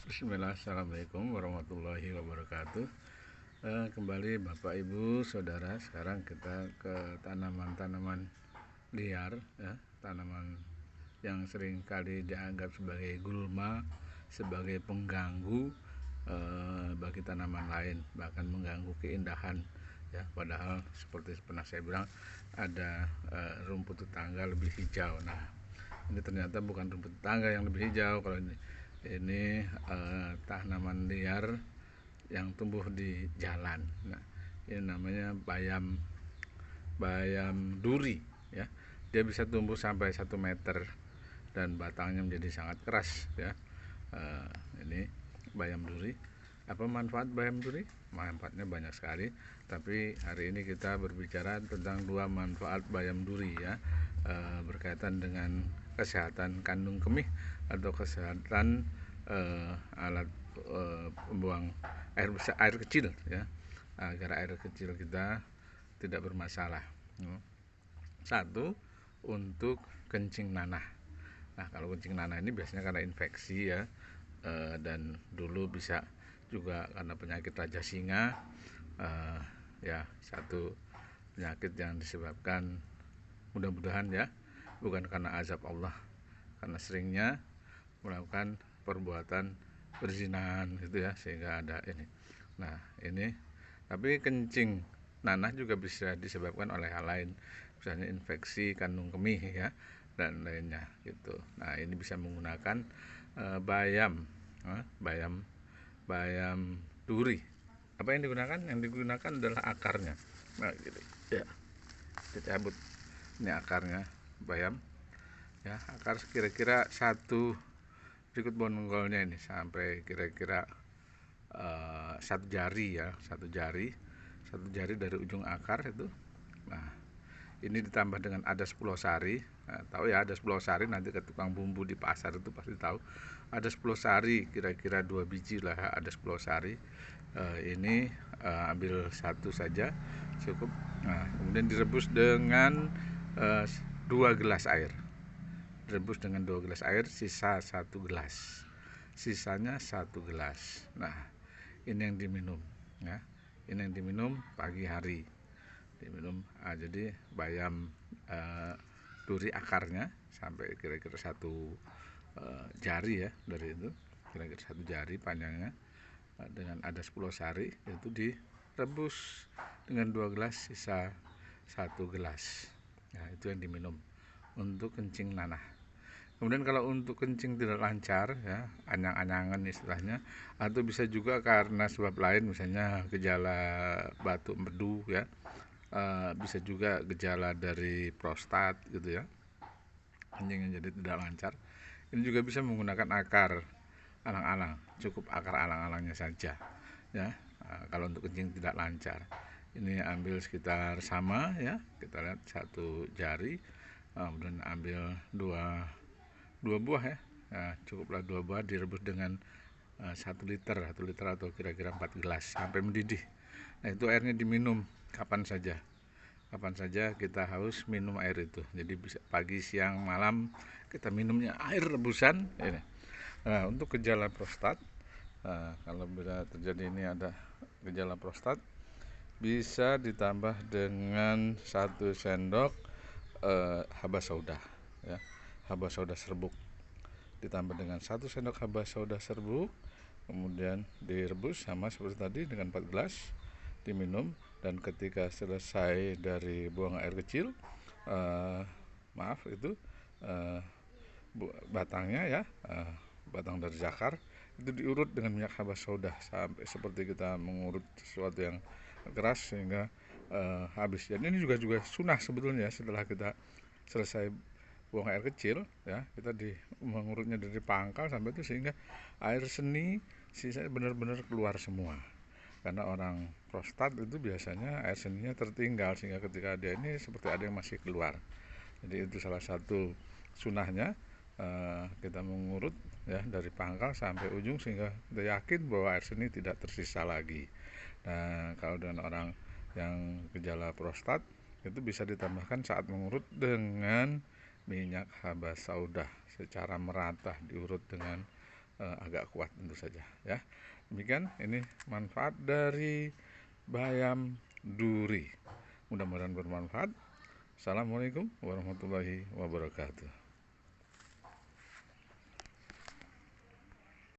Bismillah, assalamualaikum warahmatullahi wabarakatuh. Kembali Bapak Ibu Saudara, sekarang kita ke tanaman-tanaman liar, ya, tanaman yang sering kali dianggap sebagai gulma, sebagai pengganggu bagi tanaman lain, bahkan mengganggu keindahan. Ya, padahal seperti pernah saya bilang ada rumput tetangga lebih hijau. Nah, ini ternyata bukan rumput tetangga yang lebih hijau. Kalau ini tanaman liar yang tumbuh di jalan. Nah, ini namanya bayam duri, ya. Dia bisa tumbuh sampai 1 meter dan batangnya menjadi sangat keras, ya. Ini bayam duri. Apa manfaat bayam duri? Manfaatnya banyak sekali, tapi hari ini kita berbicara tentang 2 manfaat bayam duri, ya. Berkaitan dengan kesehatan kandung kemih atau kesehatan alat pembuang air besar, air kecil, ya, agar air kecil kita tidak bermasalah. Satu, untuk kencing nanah. Nah, kalau kencing nanah ini biasanya karena infeksi, ya, dan dulu bisa juga karena penyakit raja singa, ya, satu penyakit yang disebabkan mudah-mudahan, ya, bukan karena azab Allah, karena seringnya melakukan perbuatan perzinahan gitu, ya, sehingga ada ini. Nah, ini tapi kencing nanah juga bisa disebabkan oleh hal lain, misalnya infeksi kandung kemih, ya, dan lainnya gitu. Nah, ini bisa menggunakan bayam duri. Apa yang digunakan? Yang digunakan adalah akarnya. Nah, gitu, ya, dicabut ini akarnya bayam, ya, akar kira-kira satu berikut bonggolnya ini sampai kira-kira 1 jari, ya, 1 jari dari ujung akar itu. Nah, ini ditambah dengan adas pulau sari. Nah, tahu ya adas pulau sari, nanti ke tukang bumbu di pasar itu pasti tahu. Adas pulau sari kira-kira 2 biji lah, adas pulau sari. Ini ambil 1 saja cukup. Nah, kemudian direbus dengan 2 gelas air. Rebus dengan 2 gelas air, sisa 1 gelas, sisanya 1 gelas. Nah, ini yang diminum, ya, ini yang diminum pagi hari diminum. Jadi bayam duri akarnya sampai kira-kira 1 jari, ya, dari itu kira-kira 1 jari panjangnya, dengan adas pulau sari itu direbus dengan 2 gelas, sisa 1 gelas. Nah, itu yang diminum untuk kencing nanah. Kemudian kalau untuk kencing tidak lancar, ya, anyang-anyangan istilahnya, atau bisa juga karena sebab lain, misalnya gejala batuk empedu, ya, bisa juga gejala dari prostat gitu, ya, kencingnya jadi tidak lancar. Ini juga bisa menggunakan akar alang-alang, cukup akar alang-alangnya saja, ya. Kalau untuk kencing tidak lancar, ini ambil sekitar sama, ya, kita lihat 1 jari, kemudian ambil dua buah, ya. Nah, cukuplah 2 buah direbus dengan 1 liter atau kira-kira 4 gelas sampai mendidih. Nah, itu airnya diminum kapan saja kita haus, minum air itu. Jadi bisa pagi, siang, malam kita minumnya air rebusan ini. Nah, untuk gejala prostat, kalau bila terjadi ini ada gejala prostat, bisa ditambah dengan 1 sendok haba sauda, ya, haba sauda serbuk, ditambah dengan 1 sendok haba sauda serbuk, kemudian direbus sama seperti tadi dengan 4 gelas, diminum. Dan ketika selesai dari buang air kecil, batangnya, ya, batang dari zakar itu diurut dengan minyak haba sauda sampai seperti kita mengurut sesuatu yang keras sehingga habis. Dan ini juga sunnah sebetulnya, setelah kita selesai buang air kecil, ya, kita mengurutnya dari pangkal sampai itu sehingga air seni sisa benar-benar keluar semua. Karena orang prostat itu biasanya air seninya tertinggal, sehingga ketika dia ini seperti ada yang masih keluar. Jadi itu salah satu sunahnya, kita mengurut, ya, dari pangkal sampai ujung sehingga kita yakin bahwa air seni tidak tersisa lagi. Nah, kalau dengan orang yang gejala prostat itu bisa ditambahkan saat mengurut dengan minyak haba sauda secara merata, diurut dengan agak kuat tentu saja ya. Demikian ini manfaat dari bayam duri. Mudah-mudahan bermanfaat. Assalamualaikum warahmatullahi wabarakatuh.